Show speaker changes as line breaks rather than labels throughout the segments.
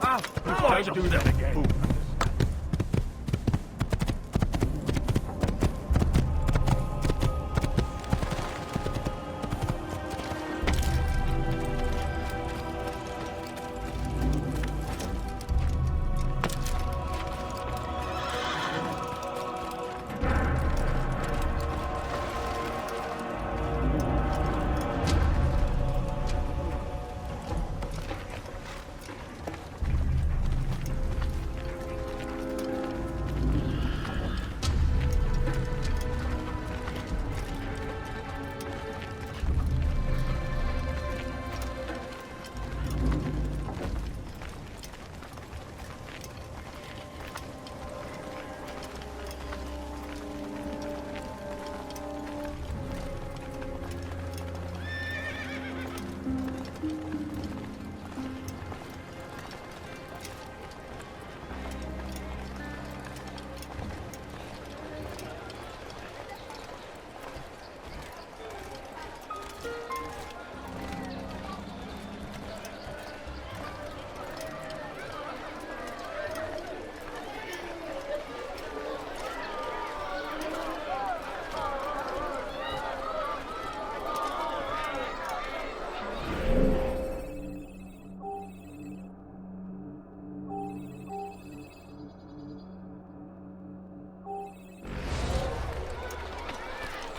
Why do that again?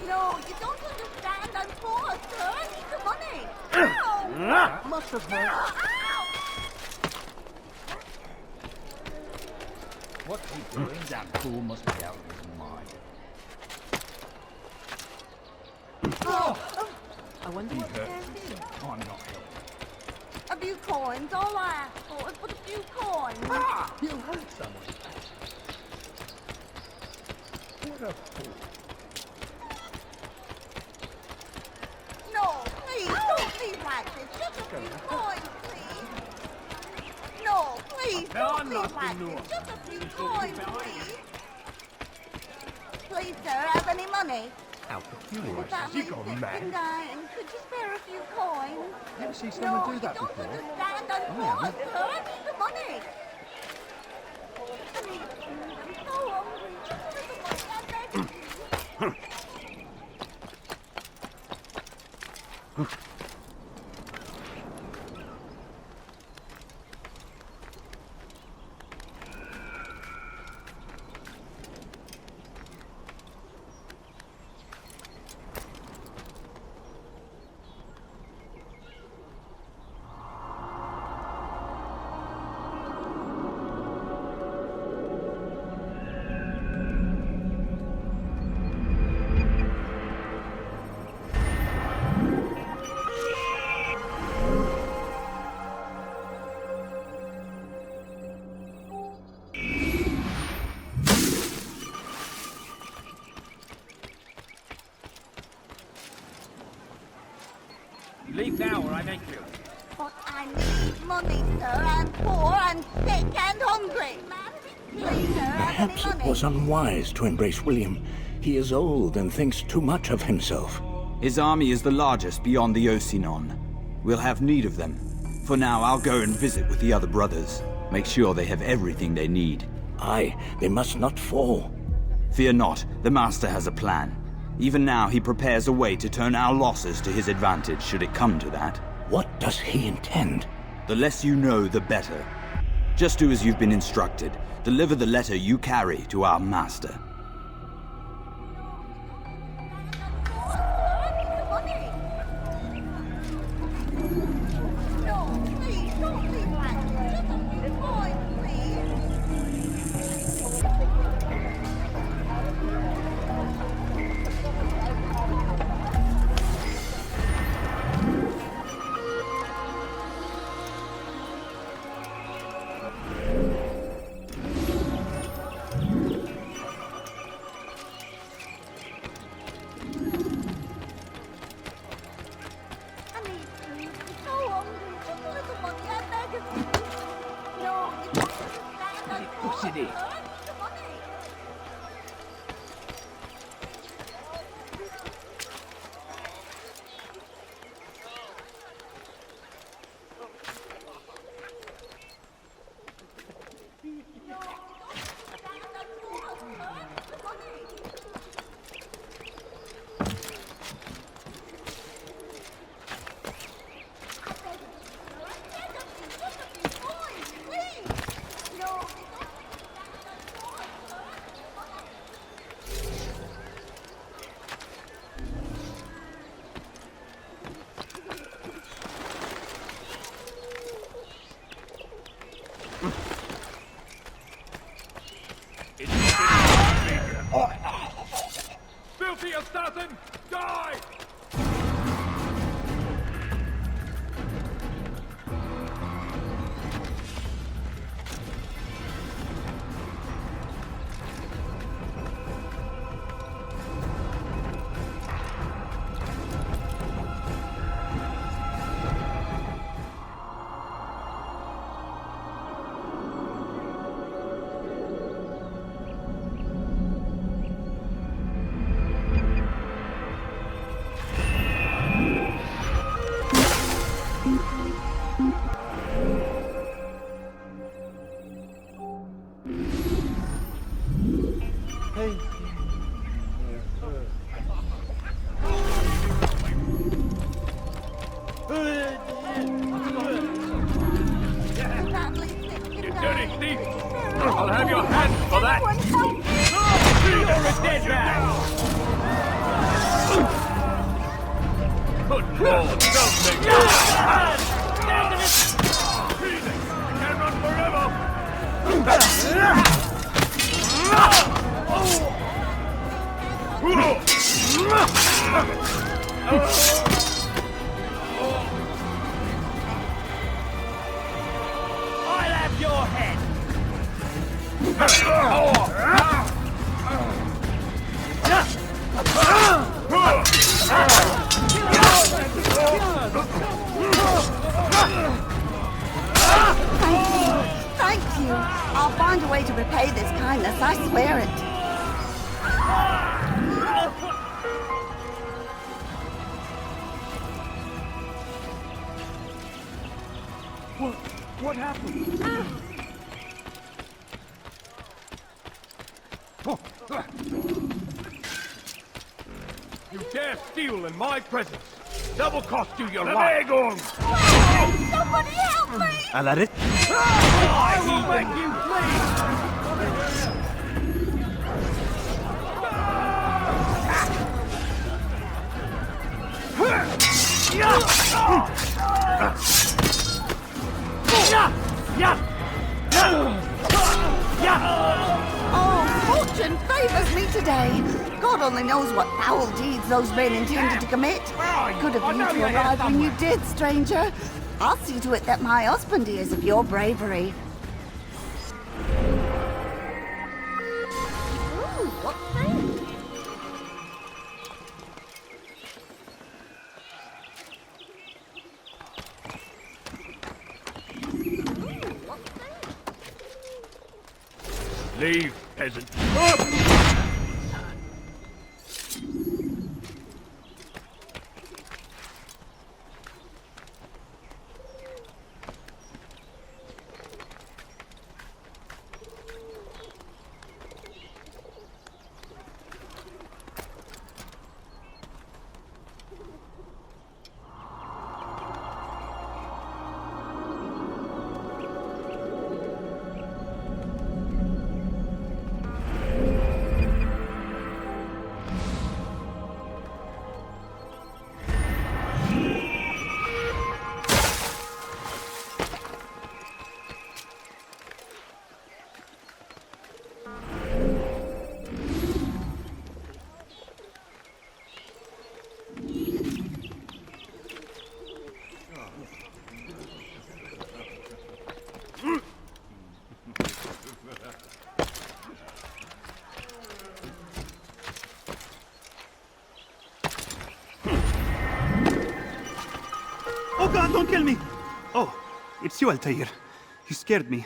No, you don't understand. I'm poor, sir. I need the money. Ow!
Must have hurt.
Ow!
What's he doing? That fool must be out of his mind.
I wonder what they're doing.
I'm not helping.
A few coins. All I asked for is but a few coins.
You hurt someone. What a fool.
No, please, don't leave like this. Just a few coins, please. No, please, don't leave like this. Just a few coins, please. Please, sir, have any money?
How peculiar.
The
Has he
family's
gone
sick
mad?
and dying. Could you spare a few coins?
Never see
No,
someone do
you
that
don't
before.
understand. I'm poor, sir. I need the money. I need food. I'm so hungry. Just a little money. I'm begging you.
Leave now or I make you.
But I need money, sir. I'm poor, I'm sick and hungry. Please, sir, have
Perhaps
any
it
money?
was unwise to embrace William. He is old and thinks too much of himself.
His army is the largest beyond the Ocinon. We'll have need of them. For now, I'll go and visit with the other brothers. Make sure they have everything they need.
Aye, they must not fall.
Fear not, the Master has a plan. Even now, he prepares a way to turn our losses to his advantage, should it come to that.
What does he intend?
The less you know, the better. Just do as you've been instructed. Deliver the letter you carry to our Master.
No, please, don't leave like this. Just a few coins, please. I need food. I'm so hungry. Just a little money. I beg of you. No, you don't understand. I'm poor, sir. I need the money.
You dirty thief! I'll have your hands for that! You're a dead man! Good Lord, don't make me! Stand in it! Breathing! I can't run forever!
I'll have your head!
Thank you. I'll find a way to repay this kindness, I swear it.
What happened? You dare steal in my presence! Double cost you your life!
Somebody help me!
Alarit?
I will make you bleed!
Oh, fortune favors me today. God only knows what foul deeds those men intended to commit. Good of you to arrive when you did, stranger. I'll see to it that my husband hears of your bravery. Ooh, what's that?
Leave, peasant.
Oh God, don't kill me! Oh, it's you, Altair. You scared me.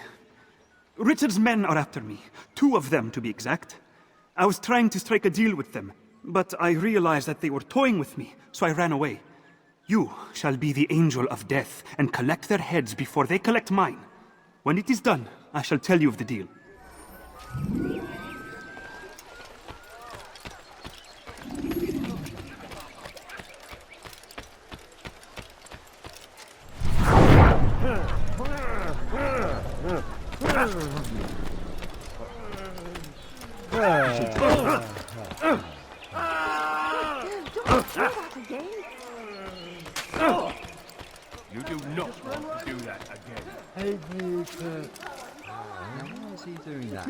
Richard's men are after me. 2 of them, to be exact. I was trying to strike a deal with them, but I realized that they were toying with me, so I ran away. You shall be the angel of death and collect their heads before they collect mine. When it is done, I shall tell you of the deal.
You do not want to do that again.
Why is he doing that?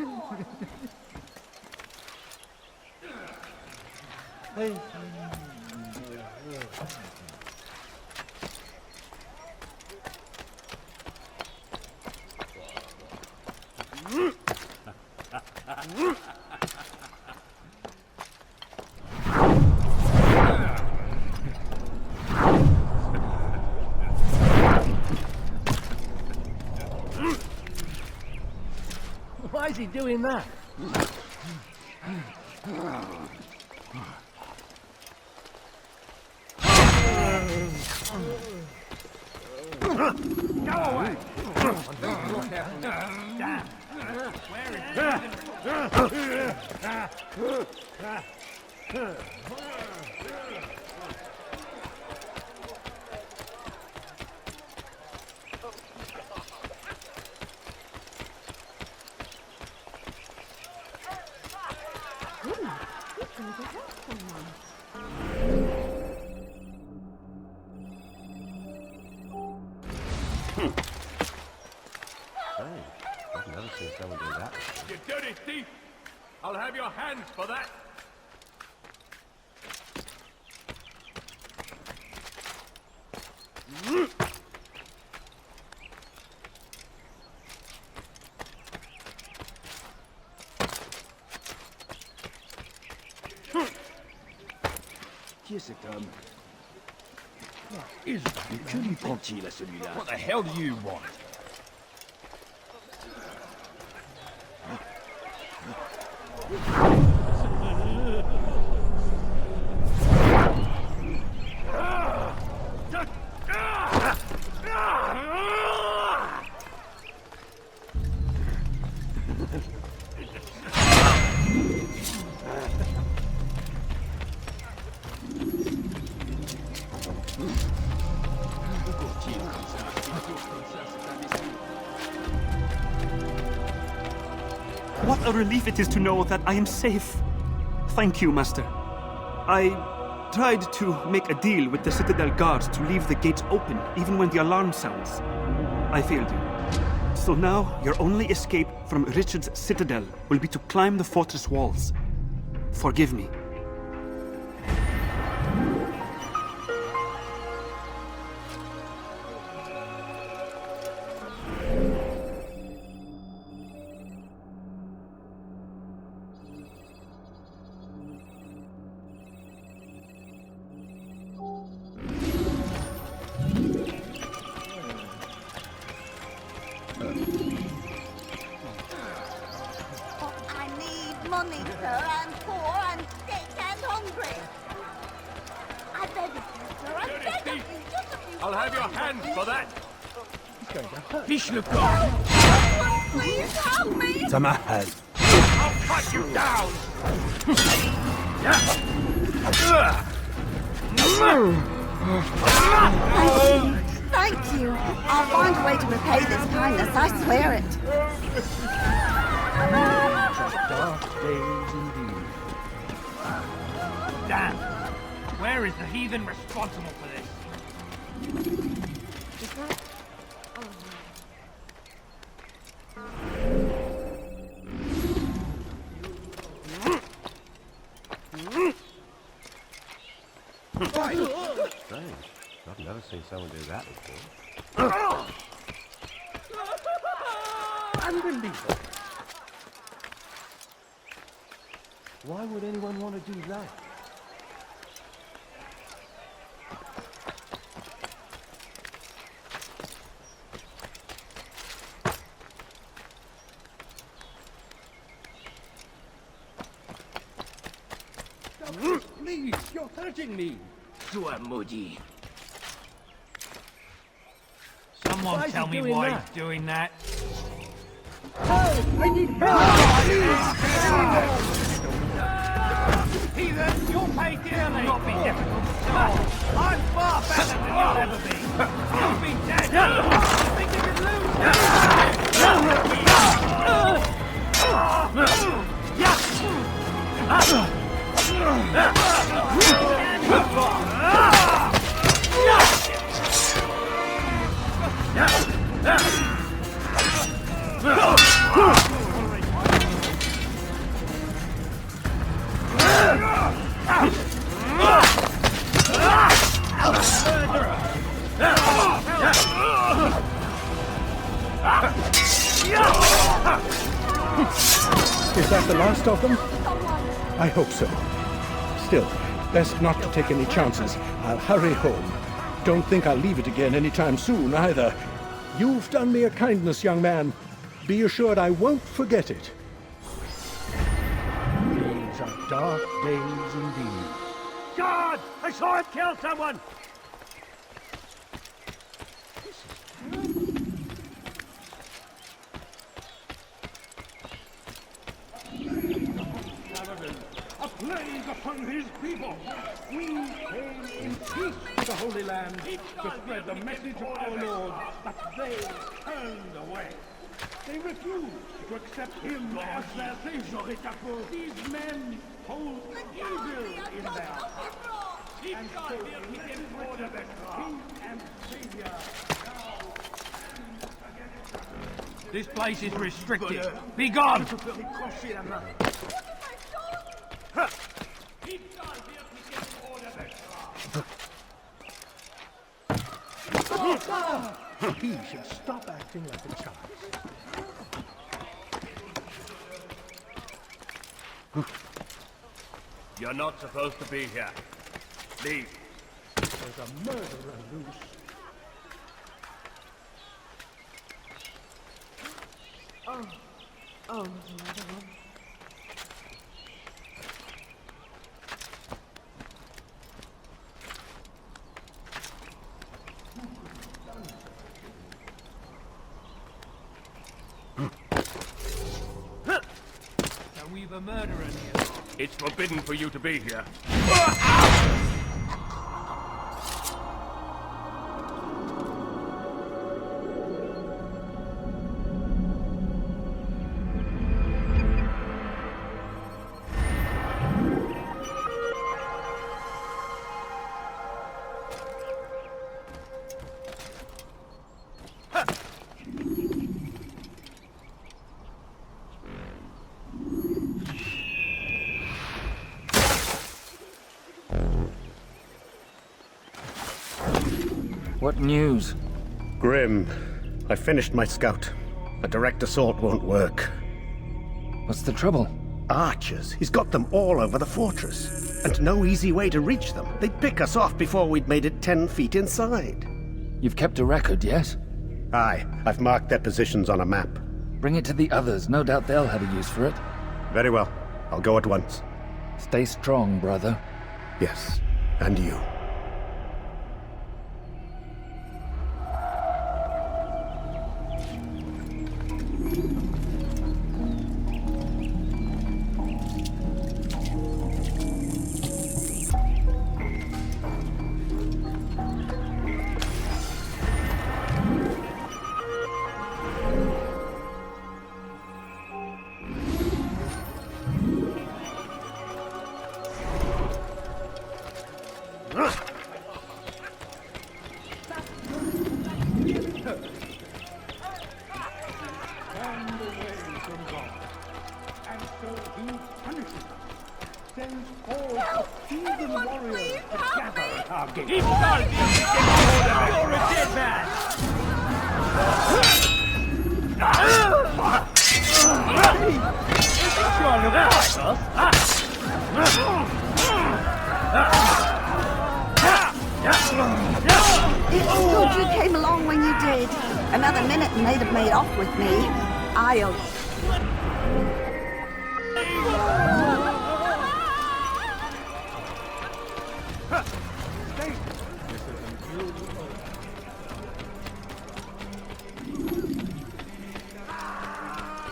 Why is he doing that?
Go away! Damn! Where is
I've never seen someone do that. You dirty thief! I'll have your hands for that!
Qui est cet homme? Et que lui prend-il à celui-là?
What the hell do you want?
What a relief it is to know that I am safe. Thank you, Master. I tried to make a deal with the Citadel guards to leave the gates open, even when the alarm sounds. I failed you. So now, your only escape from Richard's Citadel will be to climb the fortress walls. Forgive me.
I need money, sir. I'm poor and sick and hungry. I beg of you, sir. I beg of you, just a few...
I'll have your hands for that!
Please help me!
I'll cut you down!
Thank you. I'll find a way to repay this kindness, I swear it.
Dark days indeed.
Damn! Where is the heathen responsible for this?
Strange. I've never seen someone do that before.
Unbelievable. Why would anyone want to do that? Please, you're hurting me.
Sois maudit.
Someone
Why is
tell
he
me
doing
why
that?
he's doing that.
I need help!
Heathen, you'll pay dearly! Not be difficult to solve. I'm far better than you'll ever be. You'll be dead. You think you can lose?
Is that the last of them? I hope so. Still, best not to take any chances. I'll hurry home. Don't think I'll leave it again anytime soon, either. You've done me a kindness, young man. Be assured I won't forget it.
These are dark days indeed.
God! I saw him kill someone!
This is upon his people. We came in peace to the Holy Land to spread the message of our Lord, but they turned away. They refused to accept him as their savior. These men hold evil in their hearts. And so we order the King and Savior.
This place is restricted. Be gone!
He should stop acting like a child.
You're not supposed to be here. Leave.
There's a murderer loose.
Oh, another one.
So we've a murderer here.
It's forbidden for you to be here.
What news?
Grim, I finished my scout. A direct assault won't work.
What's the trouble?
Archers. He's got them all over the fortress. And no easy way to reach them. They'd pick us off before we'd made it 10 feet inside.
You've kept a record, yes?
Aye, I've marked their positions on a map.
Bring it to the others. No doubt they'll have a use for it.
Very well. I'll go at once.
Stay strong, brother.
Yes, and you.
It's good you came along when you did. Another minute and they'd have made off with me. I'll...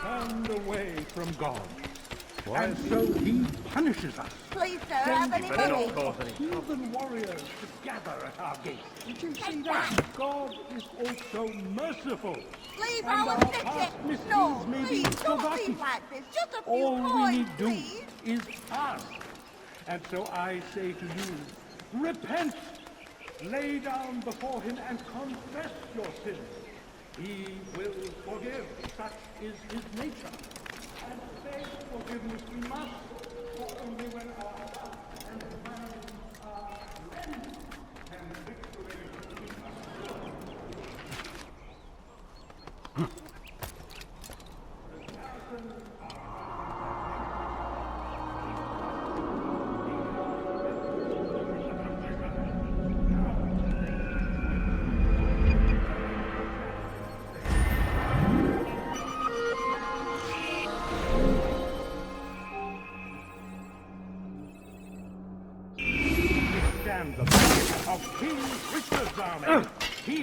Turned away from God. And so he punishes us.
Please, sir, have any money?
Heathen warriors to gather at our gates. Did you see that? God is also merciful.
Please,
And
I
our
will fix
past
it.
misdeeds
No,
may
please,
be
don't
forgotten.
leave like this. Just a few
All we
coins,
need do
please.
is ask. And so I say to you, repent. Lay down before him and confess your sins. He will forgive. Such is his nature. And beg forgiveness we must, for only when our hearts and minds are cleansed can victory be assured. The back of King Richard's army. He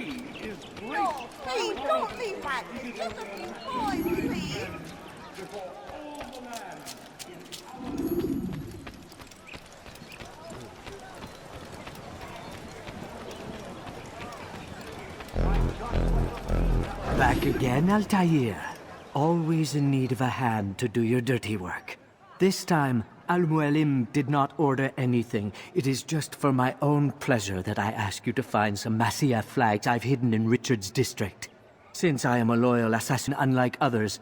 is great.
No, please, don't leave like this. Just a few coins, please.
Before all the land
Back again, Altair. Always in need of a hand to do your dirty work. This time, Al-Mualim did not order anything. It is just for my own pleasure that I ask you to find some Masyaf flags I've hidden in Richard's district. Since I am a loyal assassin unlike others,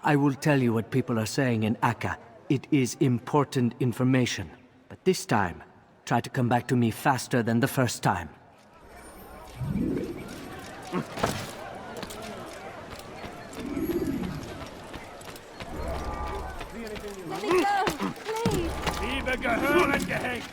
I will tell you what people are saying in Akka. It is important information. But this time, try to come back to me faster than the first time.
Let me go, please.
Liebe gehören gehängt.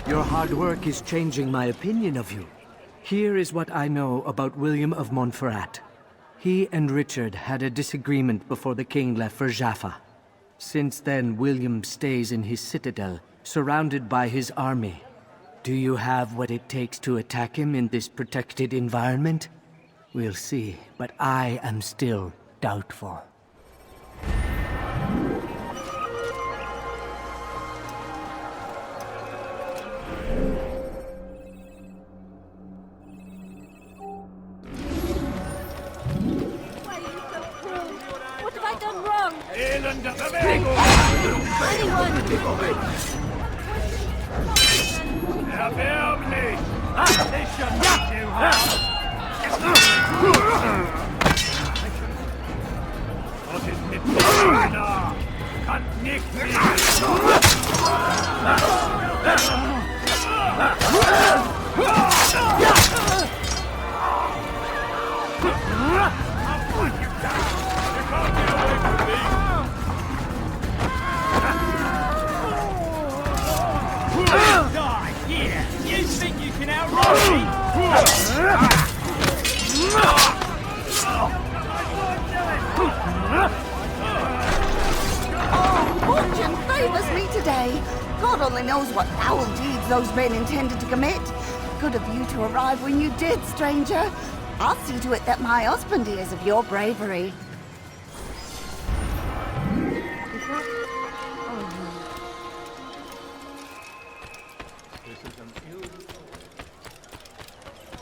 Your hard work is changing my opinion of you. Here is what I know about William of Montferrat. He and Richard had a disagreement before the king left for Jaffa. Since then, William stays in his citadel, surrounded by his army. Do you have what it takes to attack him in this protected environment? We'll see, but I am still doubtful.
What have I done wrong?
Elende Bewegung! Erbärmlich! Sicher nicht, du Hast! Was ist mit dir, da? Kann nicht mehr!
Die here! You think you can outrun me?
Oh, fortune favors me today. God only knows what foul deeds those men intended to commit. Good of you to arrive when you did, stranger. I'll see to it that my husband hears of your bravery.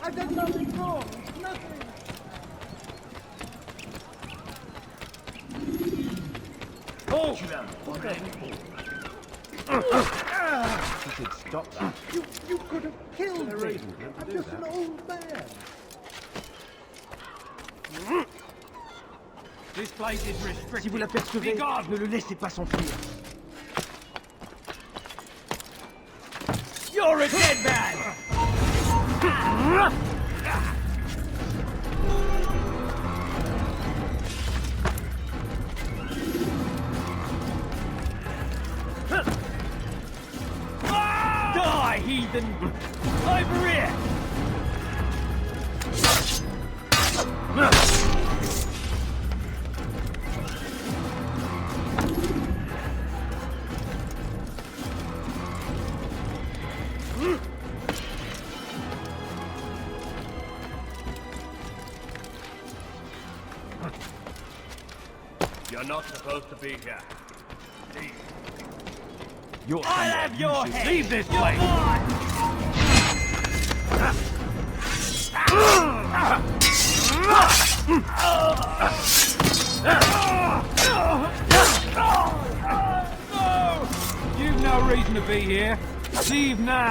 I've done nothing wrong. Nothing.
Oh!
You should stop that. You could have killed me. I'm just an old man.
This place is restricted.
Si vous l'apercevez, ne le laissez pas s'enfuir.
You're a dead man! Die, heathen! Over here! You're not supposed to be here. Leave.
I'll have your head.
Leave this place!
No! You've no reason to be here. Leave now.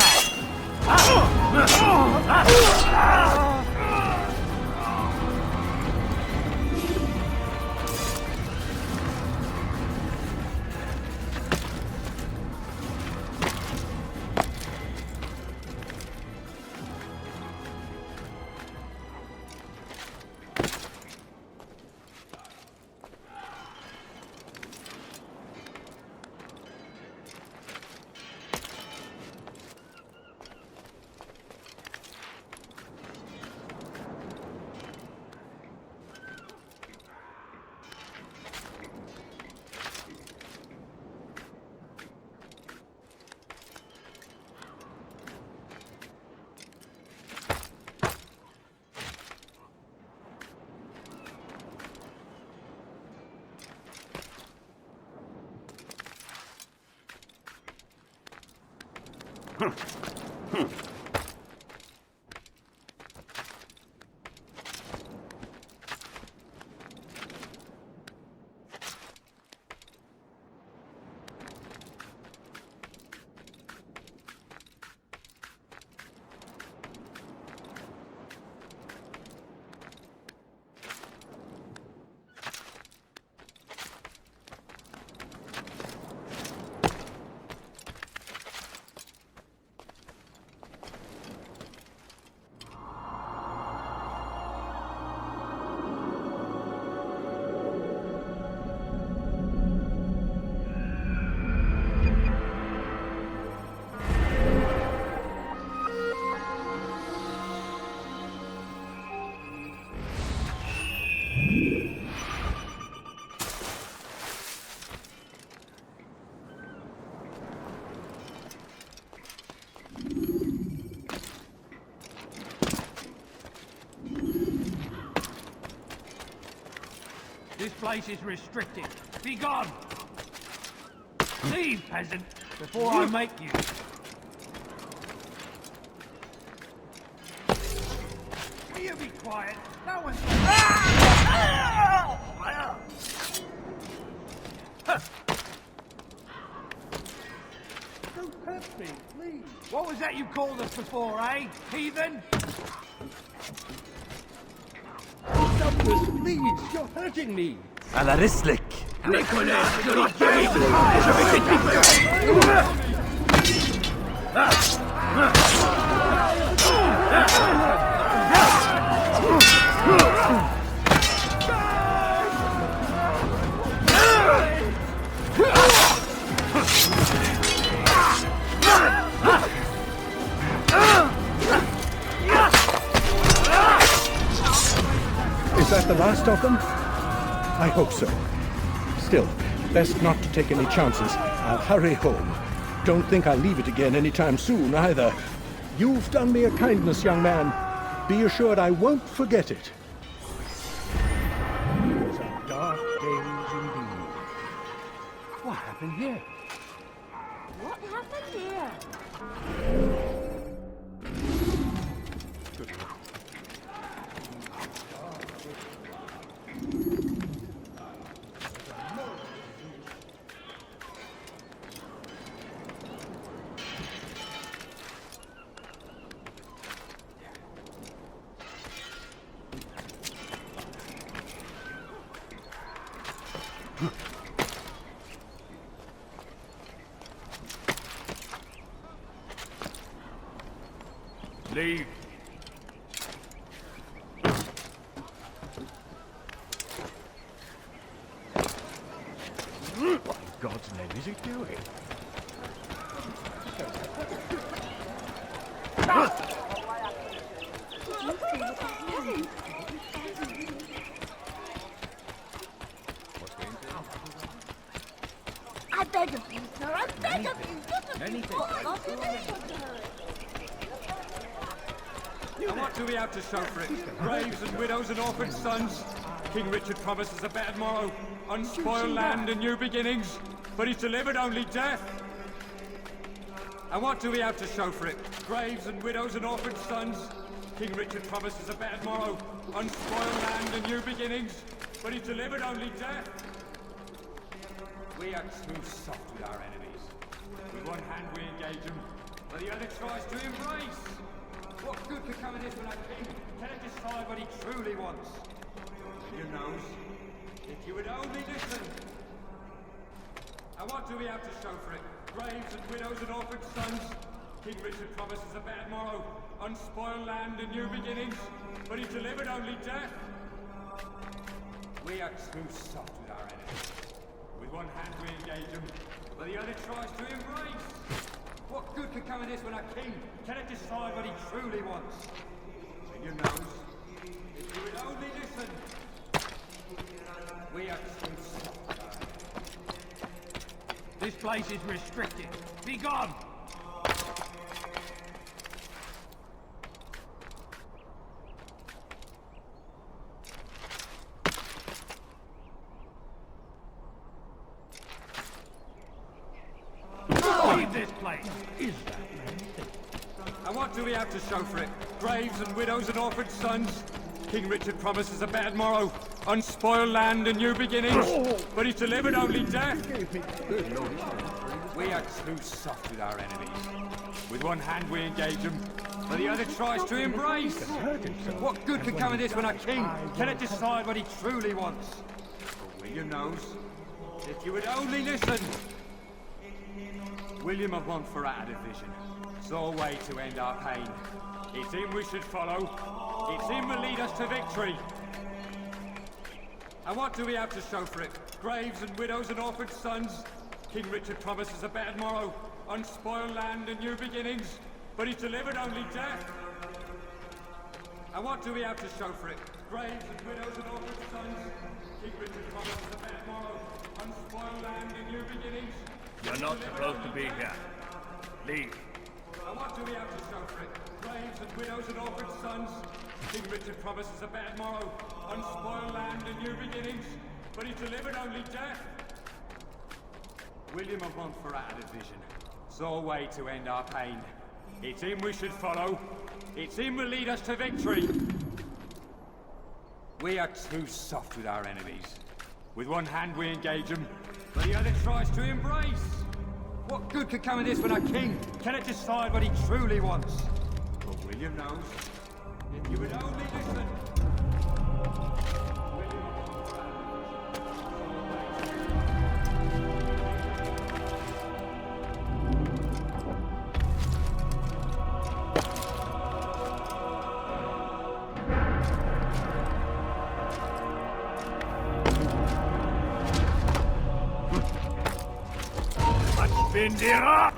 This place is restricted. Be gone! Leave, peasant, before I make you. Will you be quiet? No one's...
Don't hurt me, please.
What was that you called us before, eh? Heathen?
Douglas, please, you're hurting me.
على رسلك.
Is that the last of them? I hope so. Still, best not to take any chances. I'll hurry home. Don't think I'll leave it again anytime soon, either. You've done me a kindness, young man. Be assured I won't forget it.
Those are dark days indeed. What happened here?
What happened here?
Leave.
What in God's name is he doing?
I beg of you, sir. I beg of you.
And what do we have to show for it? Graves and widows and orphan sons. King Richard promises a better morrow, unspoiled land and new beginnings, but he's delivered only death. And what do we have to show for it? Graves and widows and orphan sons. King Richard promises a better morrow, unspoiled land and new beginnings, but he's delivered only death. We are too soft with our enemies. With one hand we engage them, but the other tries to embrace. What good could come of this when our king cannot decide what he truly wants? You knows, if you would only listen. And what do we have to show for it? Graves and widows and orphan sons. King Richard promises a better morrow, unspoiled land and new beginnings, but he's delivered only death. We are too soft with our enemies. With one hand we engage them, but the other tries to embrace. What good could come of this when our king cannot decide what he truly wants? And you knows, if you would only listen. We are too soft with our enemies.
This place is restricted. Be gone! Leave this place!
Is that man
And what do we have to show for it? Graves and widows and orphaned sons? King Richard promises a bad morrow, unspoiled land and new beginnings, but he's delivered only death. We are too soft with our enemies. With one hand we engage them, but the other tries to embrace. What good can come of this when our king cannot decide what he truly wants? But William knows. If you would only listen. William of Montferrat had a vision. Saw a way to end our pain. It's him we should follow. It's him will lead us to victory. And what do we have to show for it? Graves and widows and orphaned sons? King Richard promises a bad morrow, unspoiled land and new beginnings, but he's delivered only death. And what do we have to show for it? Graves and widows and orphaned sons? King Richard promises a bad morrow, unspoiled land and new beginnings.
You're not supposed to be here. Leave.
And what do we have to show for it? Graves and widows and orphaned sons? King Richard promises a bad morrow, unspoiled land and new beginnings, but he's delivered only death. William of Montferrat had a vision. Saw a way to end our pain. It's him we should follow. It's him will lead us to victory. We are too soft with our enemies. With one hand we engage them, but the other tries to embrace. What good could come of this when our king cannot decide what he truly wants? But William knows. If you would only listen.
Been there.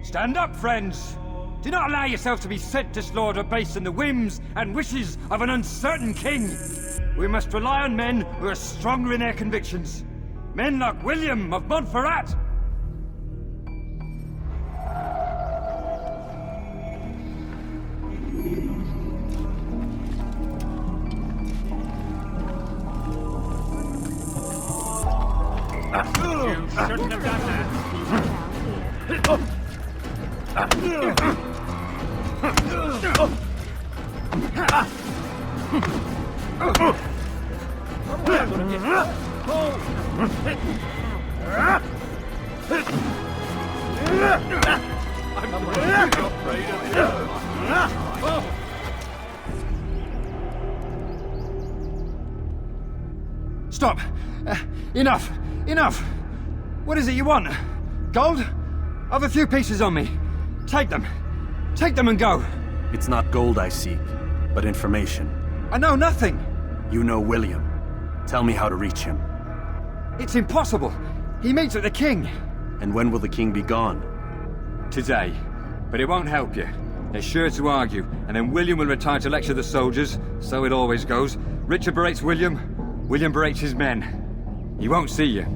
Stand up, friends! Do not allow yourself to be sent to slaughter based on the whims and wishes of an uncertain king. We must rely on men who are stronger in their convictions. Men like William of Montferrat.
You shouldn't have done that.
Stop! Enough! Enough! What is it you want? Gold? I've a few pieces on me. Take them. Take them and go.
It's not gold I seek, but information.
I know nothing.
You know William. Tell me how to reach him.
It's impossible. He meets with the king.
And when will the king be gone?
Today. But it won't help you. They're sure to argue, and then William will retire to lecture the soldiers. So it always goes. Richard berates William. William breaks his men. He won't see you.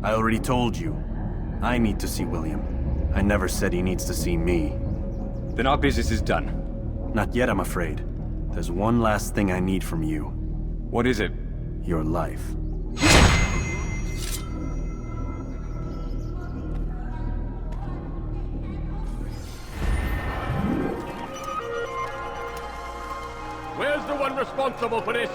I already told you. I need to see William. I never said he needs to see me.
Then our business is done.
Not yet, I'm afraid. There's one last thing I need from you.
What is it?
Your life.
Where's the one responsible for this?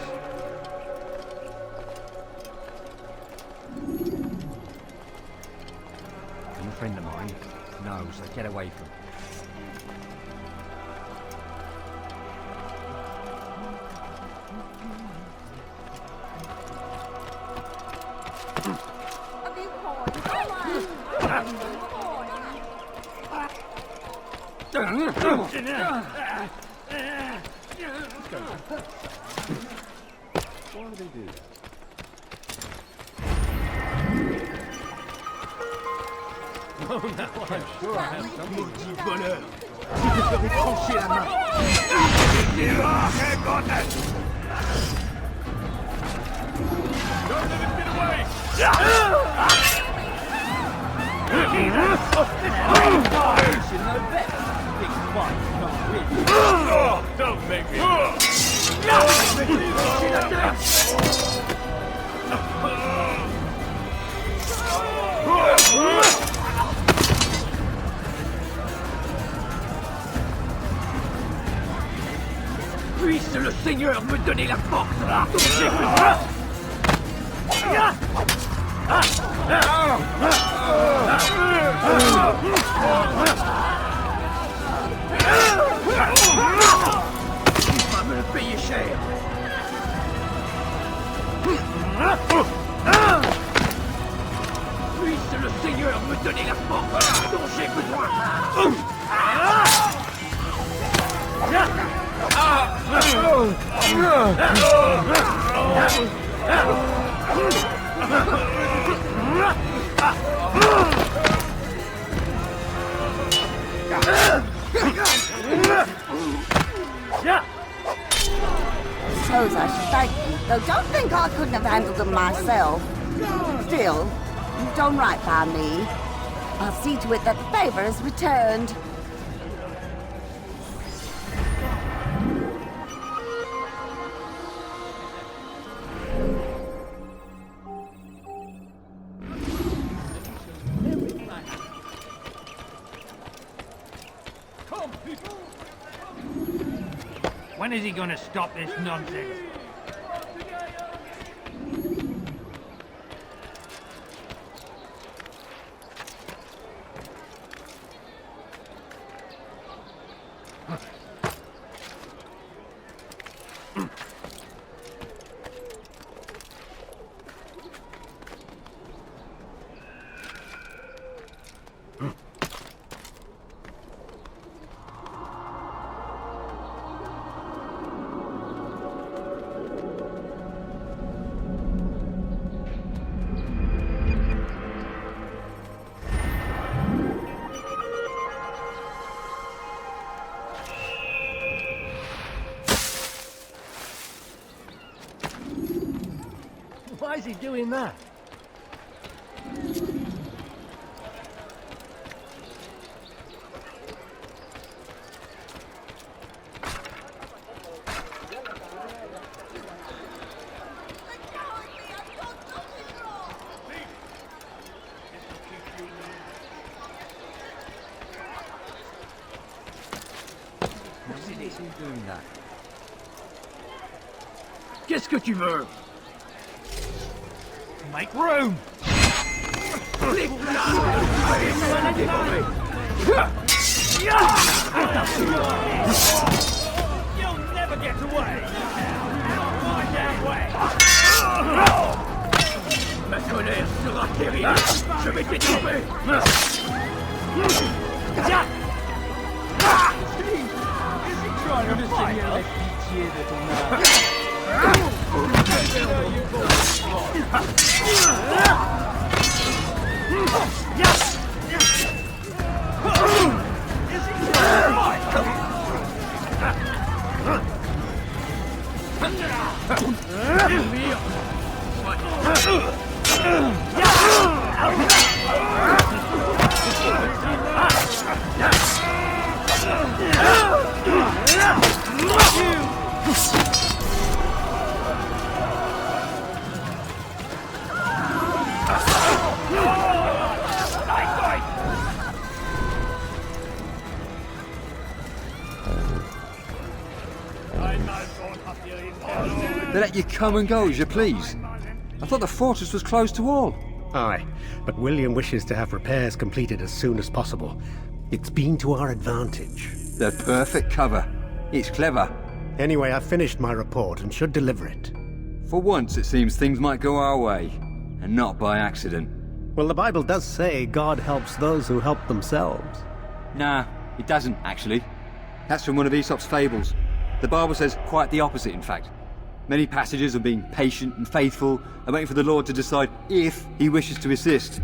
A friend of mine knows, so get away from him.
Why would they do that? Oh, now I'm sure I have some maudit bonheur. Tu te ferais trancher la main. Don't let him get away! Oh, don't make me. Puisse le Seigneur me donner la force dont j'ai besoin. Il va me le payer cher. Puisse le Seigneur me donner la force dont j'ai besoin.
Suppose I should thank you, though don't think I couldn't have handled them myself. Still, you've done right by me. I'll see to it that the favor is returned.
When is he gonna stop this nonsense?
Why is he doing that? Qu'est-ce que tu veux?
Make room! You'll never get away! My damn way!
Ma colère sera terrible! Je vais t'étouffer!
Trying to fight us? Pitié de ton âme.
They let you come and go as you please. I thought the fortress was closed to all.
Aye, but William wishes to have repairs completed as soon as possible. It's been to our advantage.
The perfect cover. It's clever.
Anyway, I've finished my report and should deliver it.
For once, it seems things might go our way, and not by accident.
Well, the Bible does say God helps those who help themselves.
Nah, it doesn't, actually. That's from one of Aesop's fables. The Bible says quite the opposite, in fact. Many passages of being patient and faithful and waiting for the Lord to decide if he wishes to assist.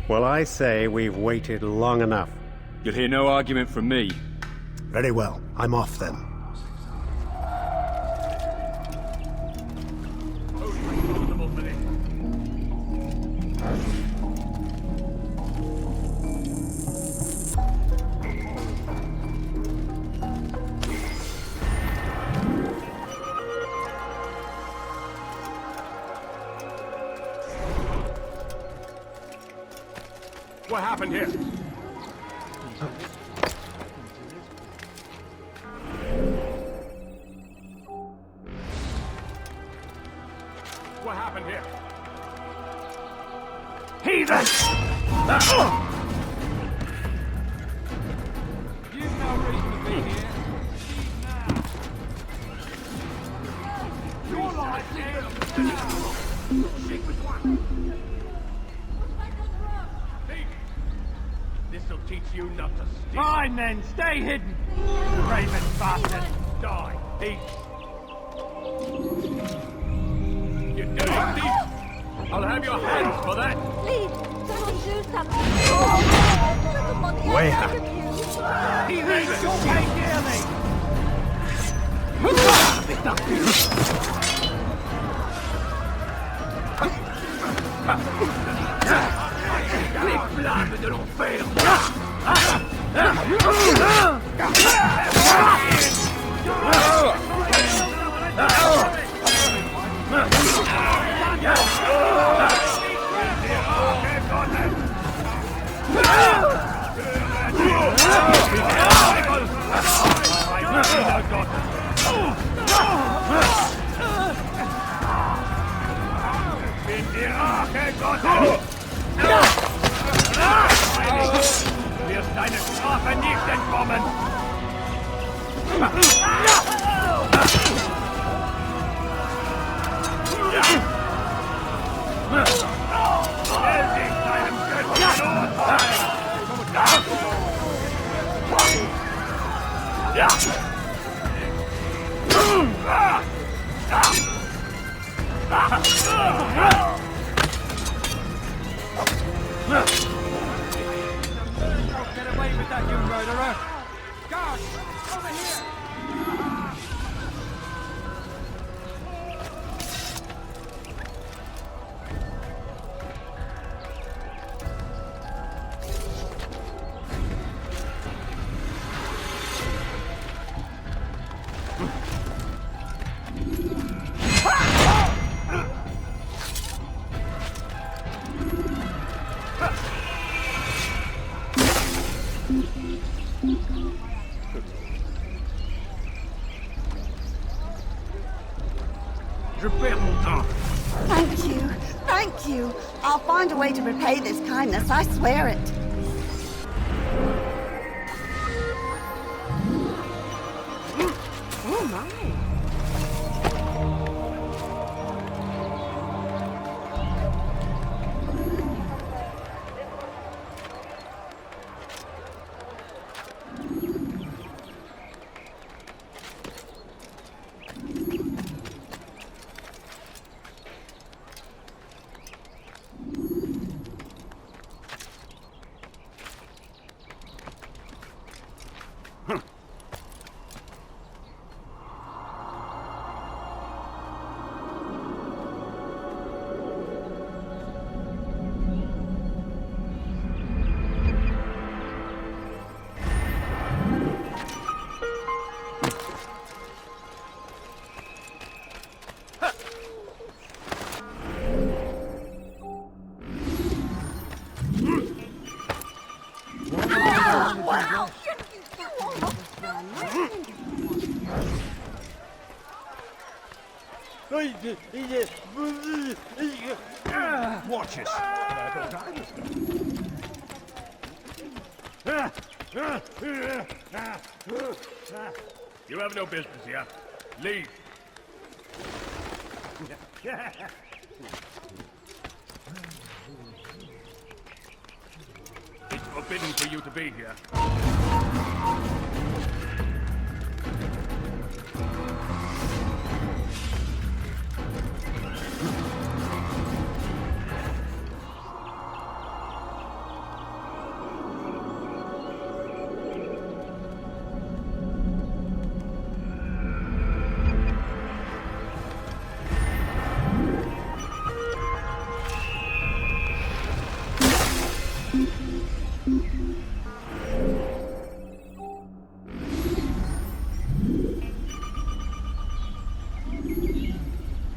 Well, I say we've waited long enough.
You'll hear no argument from me.
Very well. I'm off then.
What happened here? What happened here? Heathen!
You've no reason to be here.
Your life is... This'll teach you not to steal.
Fine then, stay hidden. Raven bastard.
Die, thief. You dirty thief! I'll have your hands for that.
Please, don't do something.
Where?
He needs your pay dearly.
Les flammes de l'enfer! Wirst deine Strafe nicht entkommen! Stell dich deinem göttlichen Urteil!
Get away with that, you murderer! Guards, over here!
Je perds mon temps.
Thank you. Thank you. I'll find a way to repay this kindness, I swear it. Oh my.
Watch it.
You have no business here. Leave. It's forbidden for you to be here.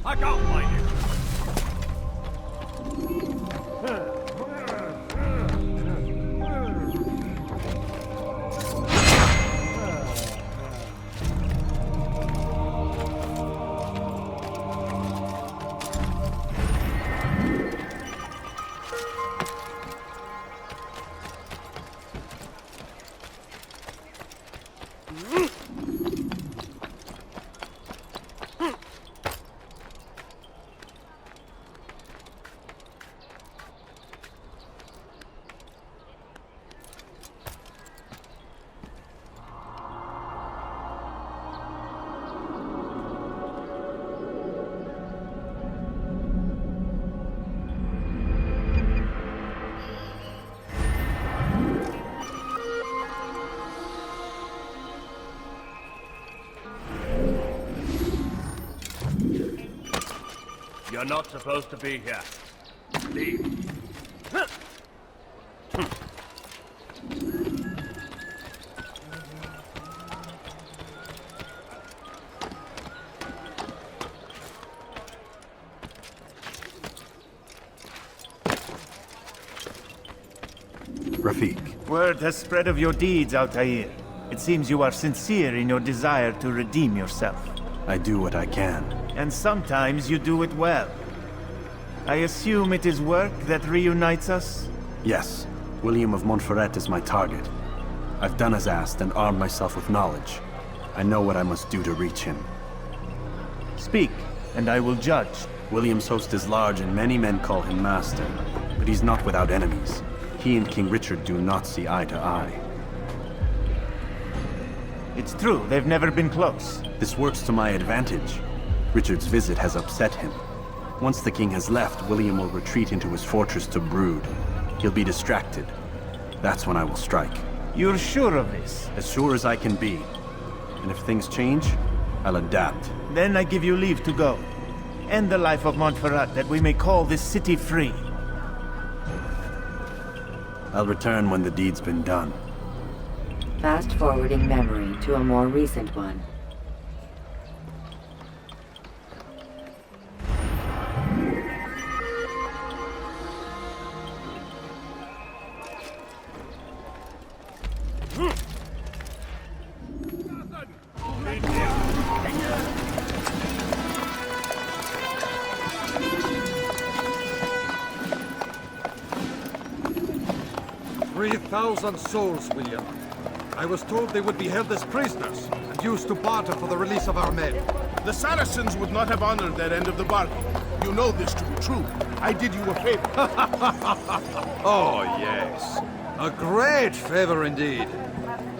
I can't find it. You're not supposed to be here. Leave.
Rafik.
Word has spread of your deeds, Altair. It seems you are sincere in your desire to redeem yourself.
I do what I can.
And sometimes you do it well. I assume it is work that reunites us?
Yes. William of Montferrat is my target. I've done as asked and armed myself with knowledge. I know what I must do to reach him.
Speak, and I will judge.
William's host is large and many men call him master. But he's not without enemies. He and King Richard do not see eye to eye.
It's true, they've never been close.
This works to my advantage. Richard's visit has upset him. Once the king has left, William will retreat into his fortress to brood. He'll be distracted. That's when I will strike.
You're sure of this?
As sure as I can be. And if things change, I'll adapt.
Then I give you leave to go. End the life of Montferrat, that we may call this city free.
I'll return when the deed's been done.
Fast-forwarding memory to a more recent one.
Souls, William. I was told they would be held as prisoners and used to barter for the release of our men.
The Saracens would not have honored their end of the bargain. You know this to be true. I did you a favor.
Oh, yes. A great favor indeed.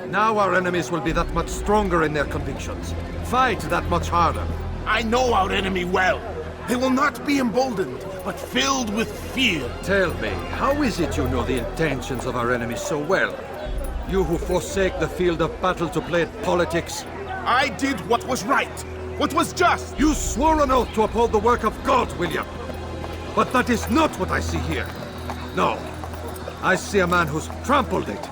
Now our enemies will be that much stronger in their convictions. Fight that much harder.
I know our enemy well. They will not be emboldened, but filled with fear.
Tell me, how is it you know the intentions of our enemies so well? You who forsake the field of battle to play at politics?
I did what was right, what was just.
You swore an oath to uphold the work of God, William. But that is not what I see here. No. I see a man who's trampled it.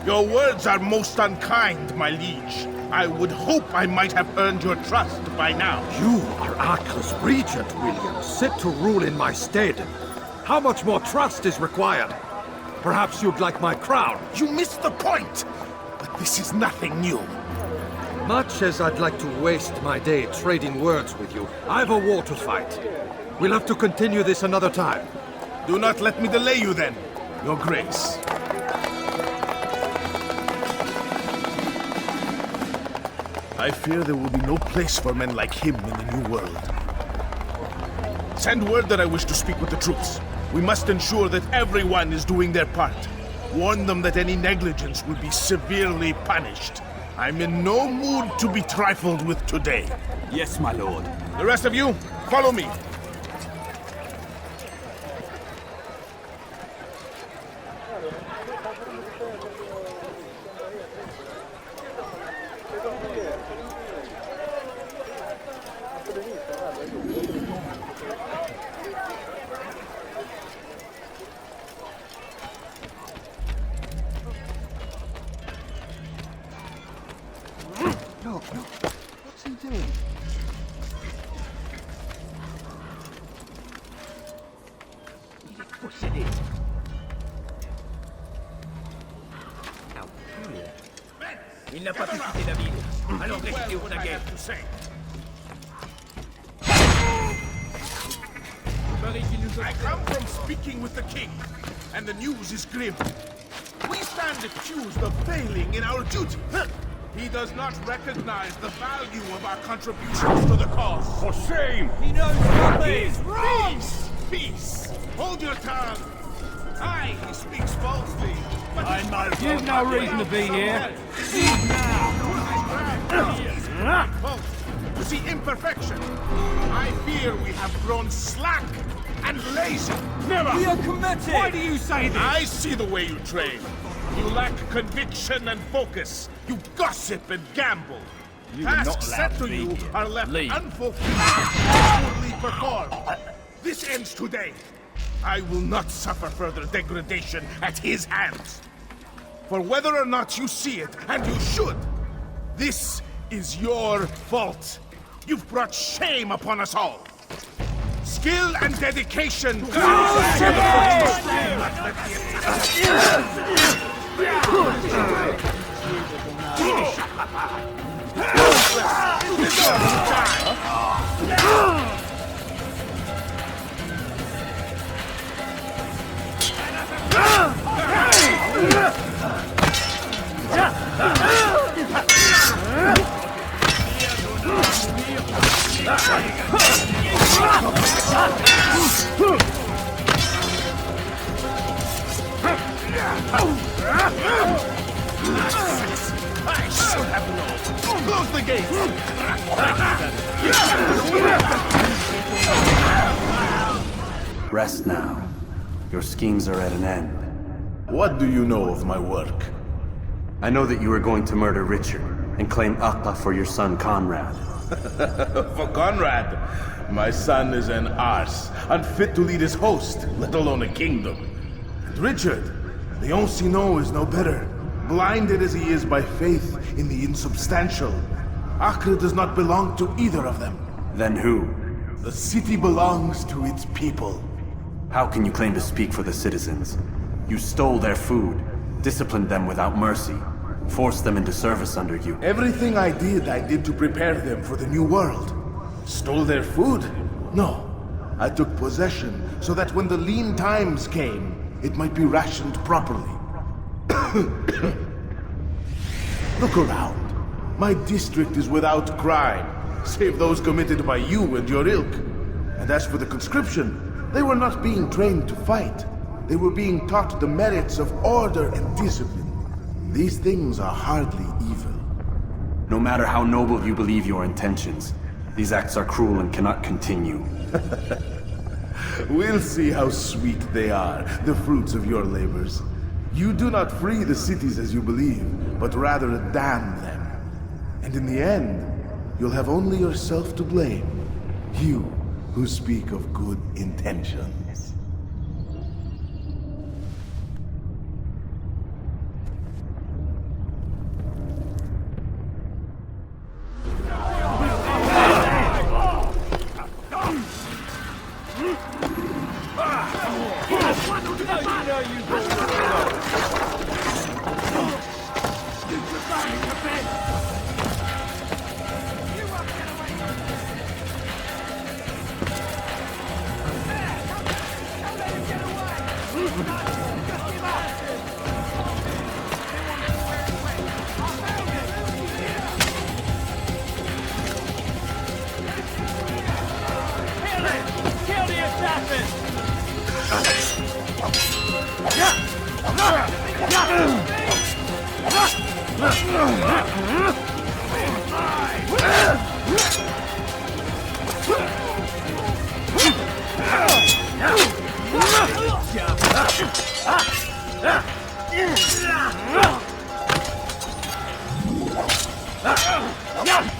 Your words are most unkind, my liege. I would hope I might have earned your trust by now.
You are Arkle's regent, William, set to rule in my stead. How much more trust is required? Perhaps you'd like my crown.
You missed the point! But this is nothing new.
Much as I'd like to waste my day trading words with you, I've a war to fight. We'll have to continue this another time.
Do not let me delay you then, Your Grace. I fear there will be no place for men like him in the New World. Send word that I wish to speak with the troops. We must ensure that everyone is doing their part. Warn them that any negligence will be severely punished. I'm in no mood to be trifled with today.
Yes, my lord.
The rest of you, follow me.
What's he doing?
Il n'a pas pu quitter la ville. Alors restez au taquet.
I come from speaking with the king, and the news is grim. We stand accused of failing in our duty. He does not recognize the value of our contributions to the cause.
For shame!
He knows nothing!
He's wrong! Peace! Hold your tongue! Aye, he speaks falsely, but
You've no reason to be here.
You see imperfection. I fear we have grown slack and lazy.
Never! We are committed! Why do you say this?
I see the way you train. You lack conviction and focus. You gossip and gamble. Tasks set to you are left unfulfilled and poorly performed. This ends today. I will not suffer further degradation at his hands. For whether or not you see it, and you should, this is your fault. You've brought shame upon us all. Skill and dedication. I should have known. Close the gates.
Rest now. Your schemes are at an end.
What do you know of my work?
I know that you are going to murder Richard and claim Altair for your son Conrad.
For Conrad, my son is an arse, unfit to lead his host, let alone a kingdom. And Richard, the Ancien is no better, blinded as he is by faith in the insubstantial. Acre does not belong to either of them.
Then who?
The city belongs to its people.
How can you claim to speak for the citizens? You stole their food, disciplined them without mercy, forced them into service under you.
Everything I did to prepare them for the new world. Stole their food? No. I took possession so that when the lean times came, it might be rationed properly. Look around. My district is without crime, save those committed by you and your ilk. And as for the conscription, they were not being trained to fight. They were being taught the merits of order and discipline. These things are hardly evil.
No matter how noble you believe your intentions, these acts are cruel and cannot continue.
We'll see how sweet they are, the fruits of your labors. You do not free the cities as you believe, but rather damn them. And in the end, you'll have only yourself to blame. You who speak of good intentions.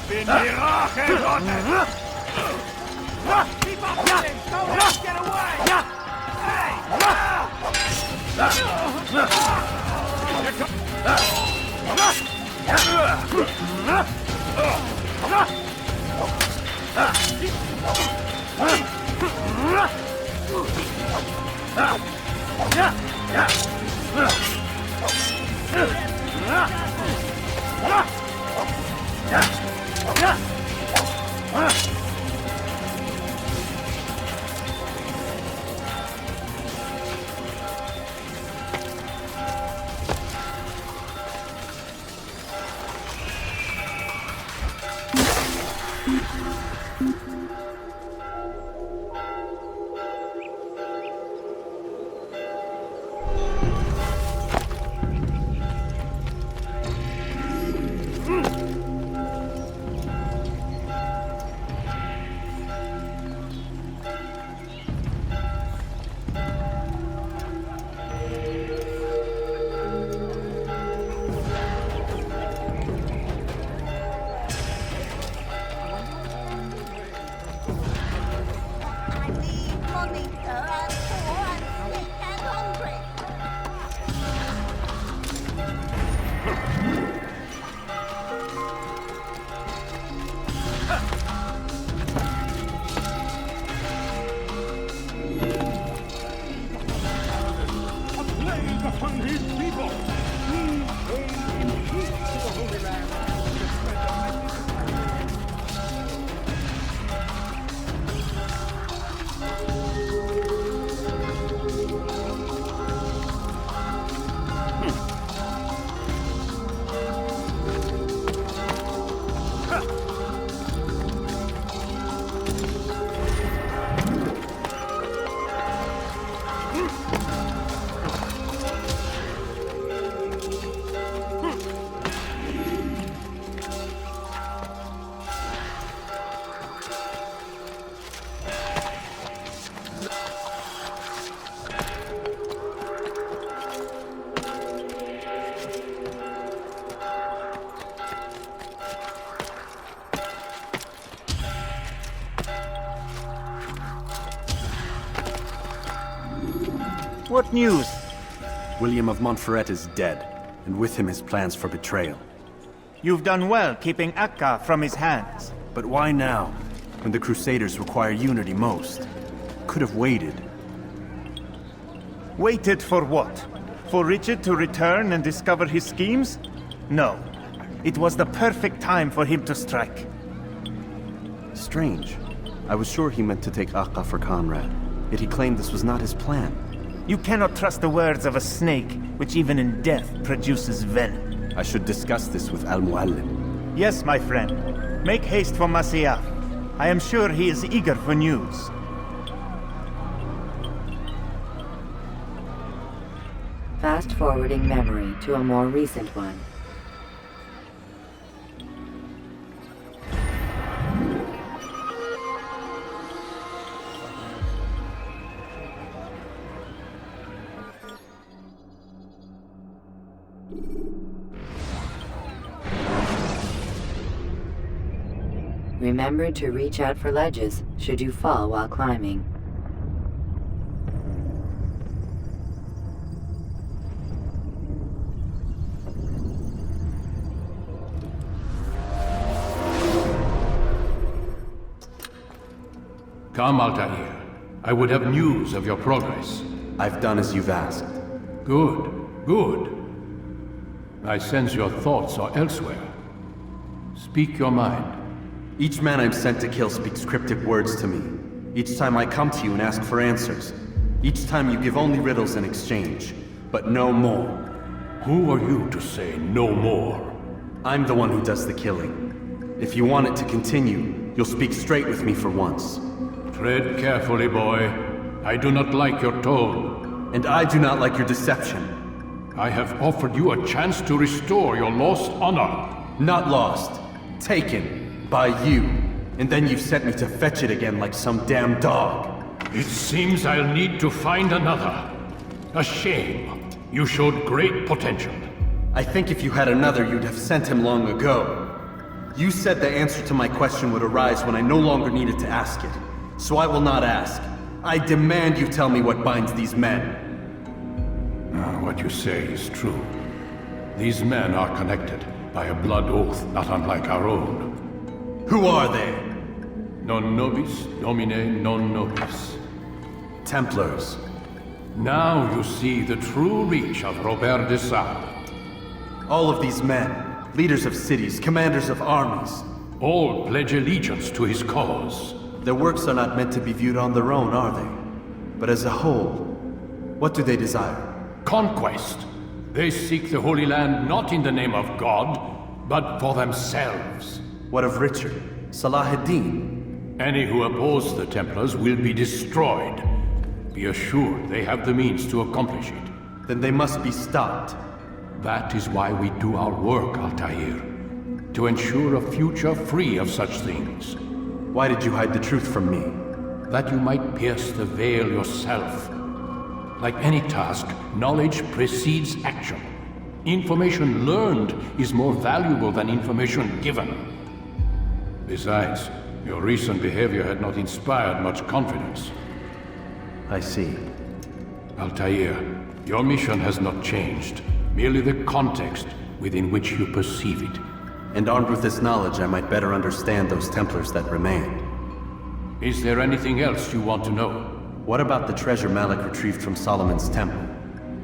Bin die Rache Gottes!
Keep up with him! Don't let him get away!
What news?
William of Montferrat is dead, and with him his plans for betrayal.
You've done well keeping Akka from his hands.
But why now, when the Crusaders require unity most? Could have waited.
Waited for what? For Richard to return and discover his schemes? No. It was the perfect time for him to strike.
Strange. I was sure he meant to take Akka for Conrad, yet he claimed this was not his plan.
You cannot trust the words of a snake, which even in death produces venom.
I should discuss this with Al-Muallim.
Yes, my friend. Make haste for Masyaf. I am sure he is eager for news.
Fast-forwarding memory to a more recent one. Remember to reach out for ledges should you fall while climbing.
Come, Altair. I would have news of your progress.
I've done as you've asked.
Good, good. I sense your thoughts are elsewhere. Speak your mind.
Each man I'm sent to kill speaks cryptic words to me. Each time I come to you and ask for answers. Each time you give only riddles in exchange, but no more.
Who are you to say no more?
I'm the one who does the killing. If you want it to continue, you'll speak straight with me for once.
Tread carefully, boy. I do not like your tone.
And I do not like your deception.
I have offered you a chance to restore your lost honor.
Not lost. Taken. By you. And then you've sent me to fetch it again like some damn dog.
It seems I'll need to find another. A shame. You showed great potential.
I think if you had another, you'd have sent him long ago. You said the answer to my question would arise when I no longer needed to ask it. So I will not ask. I demand you tell me what binds these men.
What you say is true. These men are connected by a blood oath not unlike our own.
Who are they?
Non nobis, domine non nobis.
Templars.
Now you see the true reach of Robert de Sade.
All of these men, leaders of cities, commanders of armies.
All pledge allegiance to his cause.
Their works are not meant to be viewed on their own, are they? But as a whole, what do they desire?
Conquest. They seek the Holy Land not in the name of God, but for themselves.
What of Richard? Salah ad-Din?
Any who oppose the Templars will be destroyed. Be assured they have the means to accomplish it.
Then they must be stopped.
That is why we do our work, Altair. To ensure a future free of such things.
Why did you hide the truth from me?
That you might pierce the veil yourself. Like any task, knowledge precedes action. Information learned is more valuable than information given. Besides, your recent behavior had not inspired much confidence.
I see.
Altair, your mission has not changed. Merely the context within which you perceive it.
And armed with this knowledge, I might better understand those Templars that remain.
Is there anything else you want to know?
What about the treasure Malik retrieved from Solomon's temple?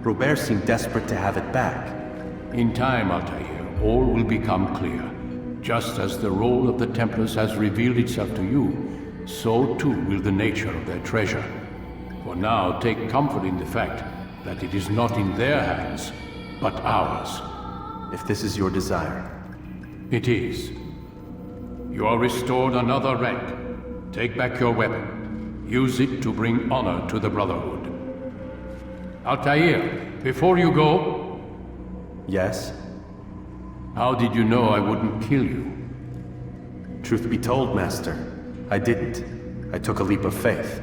Robert seemed desperate to have it back.
In time, Altair, all will become clear. Just as the role of the Templars has revealed itself to you, so too will the nature of their treasure. For now, take comfort in the fact that it is not in their hands, but ours.
If this is your desire.
It is. You are restored another rank. Take back your weapon. Use it to bring honor to the Brotherhood. Altair, before you go...
Yes?
How did you know I wouldn't kill you?
Truth be told, Master, I didn't. I took a leap of faith.